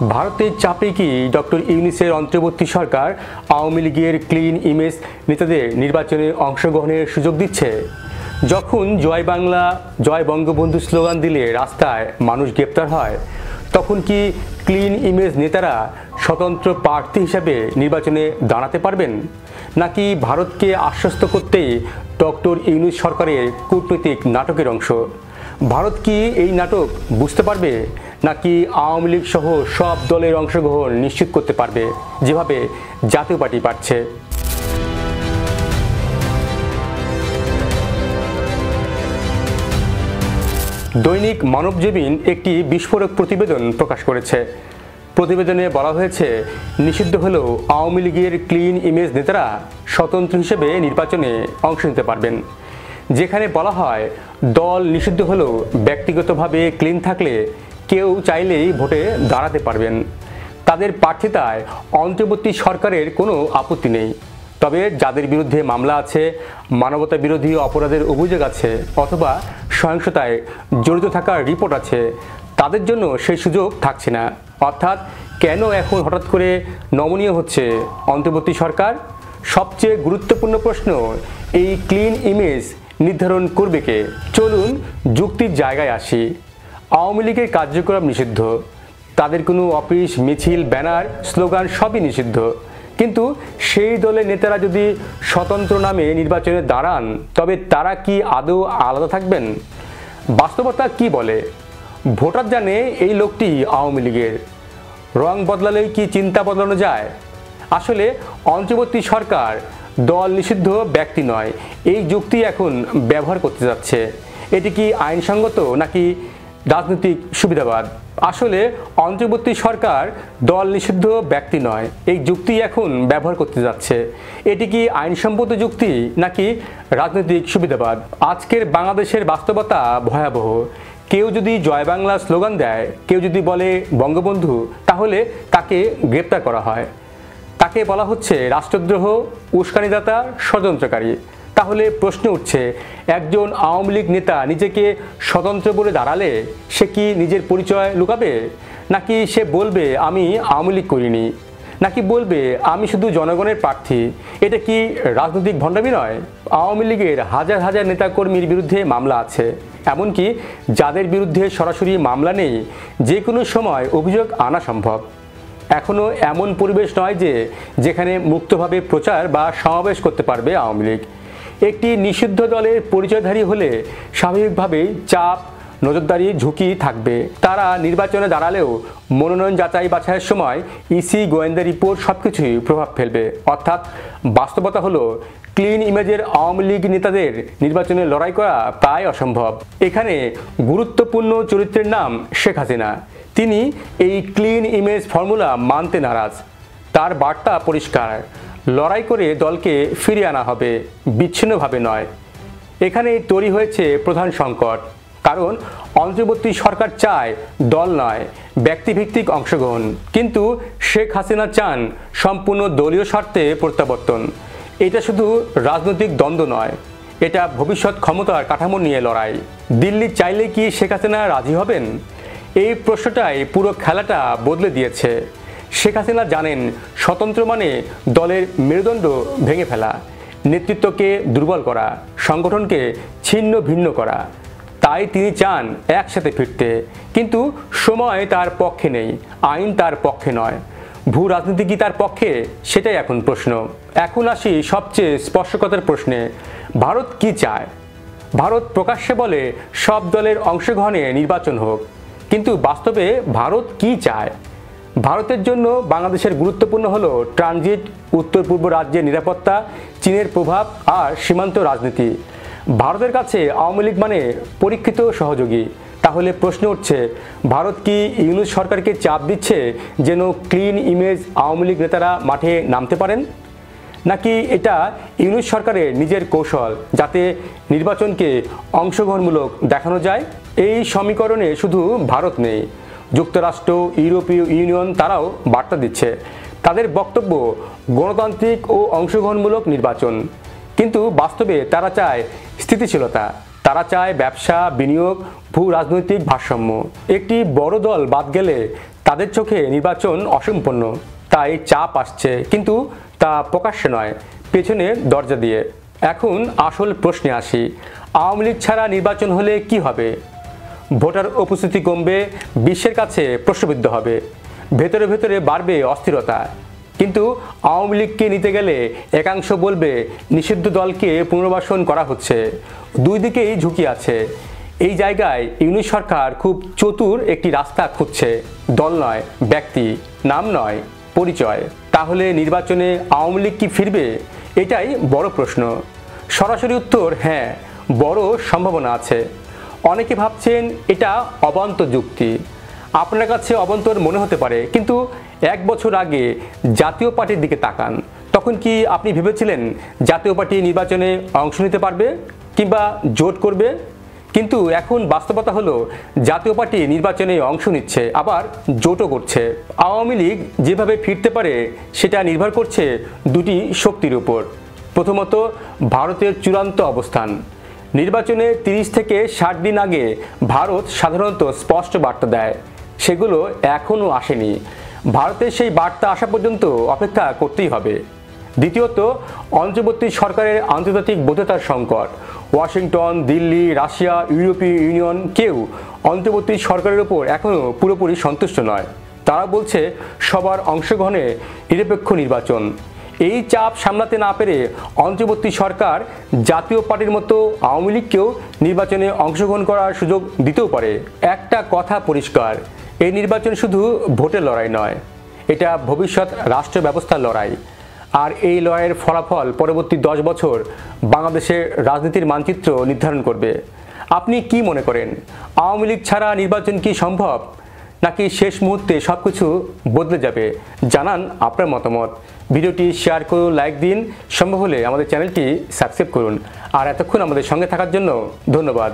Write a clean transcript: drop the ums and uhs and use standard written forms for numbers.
ভারতের চাপে কি ডক্টর ইউনূসের অন্তর্বর্তী সরকার আওয়ামী লীগের ক্লিন ইমেজ নেতাদের নির্বাচনে অংশগ্রহণের সুযোগ দিচ্ছে? যখন জয় বাংলা জয় বঙ্গবন্ধু স্লোগান দিলে রাস্তায় মানুষ গ্রেপ্তার হয়, তখন কি ক্লিন ইমেজ নেতারা স্বতন্ত্র প্রার্থী হিসাবে নির্বাচনে দাঁড়াতে পারবেন, নাকি ভারতকে আশ্বস্ত করতেই ডক্টর ইউনূস সরকারের কূটনৈতিক নাটকের অংশ? ভারত কি এই নাটক বুঝতে পারবে, নাকি আওয়ামী লীগ সহ সব দলের অংশগ্রহণ নিশ্চিত করতে পারবে, যেভাবে জাতীয় পার্টি পারছে? দৈনিক মানবজমিন একটি বিস্ফোরক প্রতিবেদন প্রকাশ করেছে। প্রতিবেদনে বলা হয়েছে, নিষিদ্ধ হলেও আওয়ামী লীগের ক্লিন ইমেজ নেতারা স্বতন্ত্র হিসেবে নির্বাচনে অংশ নিতে পারবেন। যেখানে বলা হয়, দল নিষিদ্ধ হলেও ব্যক্তিগতভাবে ক্লিন থাকলে কেউ চাইলেই ভোটে দাঁড়াতে পারবেন। তাদের প্রার্থিতায় অন্তর্বর্তী সরকারের কোনো আপত্তি নেই। তবে যাদের বিরুদ্ধে মামলা আছে, মানবতা বিরোধী অপরাধের অভিযোগ আছে, অথবা সহিংসতায় জড়িত থাকার রিপোর্ট আছে, তাদের জন্য সেই সুযোগ থাকছে না। অর্থাৎ কেন এখন হঠাৎ করে নমনীয় হচ্ছে অন্তর্বর্তী সরকার? সবচেয়ে গুরুত্বপূর্ণ প্রশ্ন, এই ক্লিন ইমেজ নির্ধারণ করবে কে? চলুন যুক্তির জায়গায় আসি। আওয়ামী লীগের কার্যক্রম নিষিদ্ধ, তাদের কোনো অফিস, মিছিল, ব্যানার, স্লোগান সবই নিষিদ্ধ। কিন্তু সেই দলের নেতারা যদি স্বতন্ত্র নামে নির্বাচনে দাঁড়ান, তবে তারা কি আদৌ আলাদা থাকবেন? বাস্তবতা কি বলে? ভোটার জানে এই লোকটি আওয়ামী লীগের। রং বদলালেই কি চিন্তা বদলানো যায়? আসলে অন্তর্বর্তী সরকার দল নিষিদ্ধ, ব্যক্তি নয়, এই যুক্তি এখন ব্যবহার করতে যাচ্ছে। এটি কি আইনসঙ্গত নাকি রাজনৈতিক সুবিধাবাদ? আসলে অন্তর্বর্তী সরকার দল নিষিদ্ধ, ব্যক্তি নয়, এই যুক্তি এখন ব্যবহার করতে যাচ্ছে। এটি কি আইনসম্মত যুক্তি নাকি রাজনৈতিক সুবিধাবাদ? আজকের বাংলাদেশের বাস্তবতা ভয়াবহ। কেউ যদি জয় বাংলা স্লোগান দেয়, কেউ যদি বলে বঙ্গবন্ধু, তাহলে তাকে গ্রেপ্তার করা হয়। তাকে বলা হচ্ছে রাষ্ট্রদ্রোহ, উস্কানিদাতা, ষড়যন্ত্রকারী। তাহলে প্রশ্ন উঠছে, একজন আওয়ামী লীগ নেতা নিজেকে স্বতন্ত্র বলে দাঁড়ালে সে কি নিজের পরিচয় লুকাবে? নাকি সে বলবে আমি আওয়ামী লীগ করিনি? নাকি বলবে আমি শুধু জনগণের প্রার্থী? এটা কি রাজনৈতিক ভণ্ডামি নয়? আওয়ামী লীগের হাজার হাজার নেতাকর্মীর বিরুদ্ধে মামলা আছে, এমনকি যাদের বিরুদ্ধে সরাসরি মামলা নেই, যে কোনো সময় অভিযোগ আনা সম্ভব। এখনও এমন পরিবেশ নয় যেখানে মুক্তভাবে প্রচার বা সমাবেশ করতে পারবে আওয়ামী লীগ। একটি নিষিদ্ধ দলের পরিচয়ধারী হলে স্বাভাবিকভাবেই চাপ, নজরদারি, ঝুঁকি থাকবে। তারা নির্বাচনে দাঁড়ালেও মনোনয়ন যাচাই বাছাইয়ের সময় ইসি, গোয়েন্দা রিপোর্ট সবকিছুই প্রভাব ফেলবে। অর্থাৎ বাস্তবতা হলো, ক্লিন ইমেজের আওয়ামী লীগ নেতাদের নির্বাচনে লড়াই করা প্রায় অসম্ভব। এখানে গুরুত্বপূর্ণ চরিত্রের নাম শেখ হাসিনা। তিনি এই ক্লিন ইমেজ ফর্মুলা মানতে নারাজ। তার বার্তা পরিষ্কার, লড়াই করে দলকে ফিরিয়ে আনা হবে, বিচ্ছিন্নভাবে নয়। এখানে তৈরি হয়েছে প্রধান সংকট, কারণ অন্তর্বর্তী সরকার চায় দল নয়, ব্যক্তিভিত্তিক অংশগ্রহণ। কিন্তু শেখ হাসিনা চান সম্পূর্ণ দলীয় স্বার্থে প্রত্যাবর্তন। এটা শুধু রাজনৈতিক দ্বন্দ্ব নয়, এটা ভবিষ্যৎ ক্ষমতার কাঠামো নিয়ে লড়াই। দিল্লি চাইলে কি শেখ হাসিনা রাজি হবেন? এই প্রশ্নটাই পুরো খেলাটা বদলে দিয়েছে। শেখ হাসিনা জানেন, স্বতন্ত্র মানে দলের মেরুদণ্ড ভেঙে ফেলা, নেতৃত্বকে দুর্বল করা, সংগঠনকে ছিন্ন ভিন্ন করা। তাই তিনি চান একসাথে ফিরতে। কিন্তু সময় তার পক্ষে নেই, আইন তার পক্ষে নয়, ভূ রাজনীতি কি তার পক্ষে? সেটাই এখন প্রশ্ন। এখন আসি সবচেয়ে স্পর্শকাতর প্রশ্নে, ভারত কি চায়? ভারত প্রকাশ্যে বলে সব দলের অংশগ্রহণে নির্বাচন হোক, কিন্তু বাস্তবে ভারত কি চায়? ভারতের জন্য বাংলাদেশের গুরুত্বপূর্ণ হলো ট্রানজিট, উত্তর পূর্ব রাজ্যের নিরাপত্তা, চীনের প্রভাব আর সীমান্ত রাজনীতি। ভারতের কাছে আওয়ামী লীগ মানে পরীক্ষিত সহযোগী। তাহলে প্রশ্ন উঠছে, ভারত কি ইউনূস সরকারকে চাপ দিচ্ছে যেন ক্লিন ইমেজ আওয়ামী লীগ নেতারা মাঠে নামতে পারেন? নাকি এটা ইউনূস সরকারের নিজের কৌশল, যাতে নির্বাচনকে অংশগ্রহণমূলক দেখানো যায়? এই সমীকরণে শুধু ভারত নেই, যুক্তরাষ্ট্র, ইউরোপীয় ইউনিয়ন তারাও বার্তা দিচ্ছে। তাদের বক্তব্য গণতান্ত্রিক ও অংশগ্রহণমূলক নির্বাচন, কিন্তু বাস্তবে তারা চায় স্থিতিশীলতা, তারা চায় ব্যবসা, বিনিয়োগ, ভূ রাজনৈতিক ভারসাম্য। একটি বড় দল বাদ গেলে তাদের চোখে নির্বাচন অসম্পূর্ণ, তাই চাপ আসছে, কিন্তু তা প্রকাশ্যে নয়, পেছনে দরজা দিয়ে। এখন আসল প্রশ্নে আসি, আওয়ামী লীগ ছাড়া নির্বাচন হলে কি হবে? ভোটার উপস্থিতি কমবে, বিশ্বের কাছে প্রশ্নবিদ্ধ হবে, ভেতরে ভেতরে বাড়বে অস্থিরতা। কিন্তু আওয়ামী লীগকে নিতে গেলে একাংশ বলবে নিষিদ্ধ দলকে পুনর্বাসন করা হচ্ছে। দুই দিকেই ঝুঁকি আছে। এই জায়গায় ইউনূস সরকার খুব চতুর একটি রাস্তা খুঁজছে। দল নয়, ব্যক্তি, নাম নয়, পরিচয়। তাহলে নির্বাচনে আওয়ামী লীগ কি ফিরবে? এটাই বড় প্রশ্ন। সরাসরি উত্তর হ্যাঁ, বড় সম্ভাবনা আছে। অনেকে ভাবছেন এটা অবান্তর যুক্তি। আপনার কাছে অবান্তর মনে হতে পারে, কিন্তু 1 বছর আগে জাতীয় পার্টির দিকে তাকান। তখন কি আপনি ভেবেছিলেন জাতীয় পার্টি নির্বাচনে অংশ নিতে পারবে কিংবা জোট করবে? কিন্তু এখন বাস্তবতা হলো জাতীয় পার্টি নির্বাচনে অংশ নিচ্ছে, আবার জোটও করছে। আওয়ামী লীগ যেভাবে ফিরতে পারে সেটা নির্ভর করছে দুটি শক্তির উপর। প্রথমত, ভারতের চূড়ান্ত অবস্থান। নির্বাচনে 30 থেকে 60 দিন আগে ভারত সাধারণত স্পষ্ট বার্তা দেয়, সেগুলো এখনও আসেনি। ভারতের সেই বার্তা আসা পর্যন্ত অপেক্ষা করতেই হবে। দ্বিতীয়ত, অন্তর্বর্তী সরকারের আন্তর্জাতিক বৈধতার সংকট। ওয়াশিংটন, দিল্লি, রাশিয়া, ইউরোপীয় ইউনিয়ন কেউ অন্তর্বর্তী সরকারের উপর এখনও পুরোপুরি সন্তুষ্ট নয়। তারা বলছে সবার অংশগ্রহণে নিরপেক্ষ নির্বাচন। এই চাপ সামলাতে না পেরে অন্তর্বর্তী সরকার জাতীয় পার্টির মতো আওয়ামী লীগকেও নির্বাচনে অংশগ্রহণ করার সুযোগ দিতেও পারে। একটা কথা পরিষ্কার, এই নির্বাচন শুধু ভোটের লড়াই নয়, এটা ভবিষ্যৎ রাষ্ট্র ব্যবস্থার লড়াই। আর এই লড়াইয়ের ফলাফল পরবর্তী 10 বছর বাংলাদেশের রাজনীতির মানচিত্র নির্ধারণ করবে। আপনি কি মনে করেন, আওয়ামী লীগ ছাড়া নির্বাচন কি সম্ভব, নাকি শেষ মুহূর্তে সব কিছু বদলে যাবে? জানান আপনার মতামত। ভিডিওটি শেয়ার করুন, লাইক দিন, সম্ভব হলে আমাদের চ্যানেলটি সাবস্ক্রাইব করুন। আর এতক্ষণ আমাদের সঙ্গে থাকার জন্য ধন্যবাদ।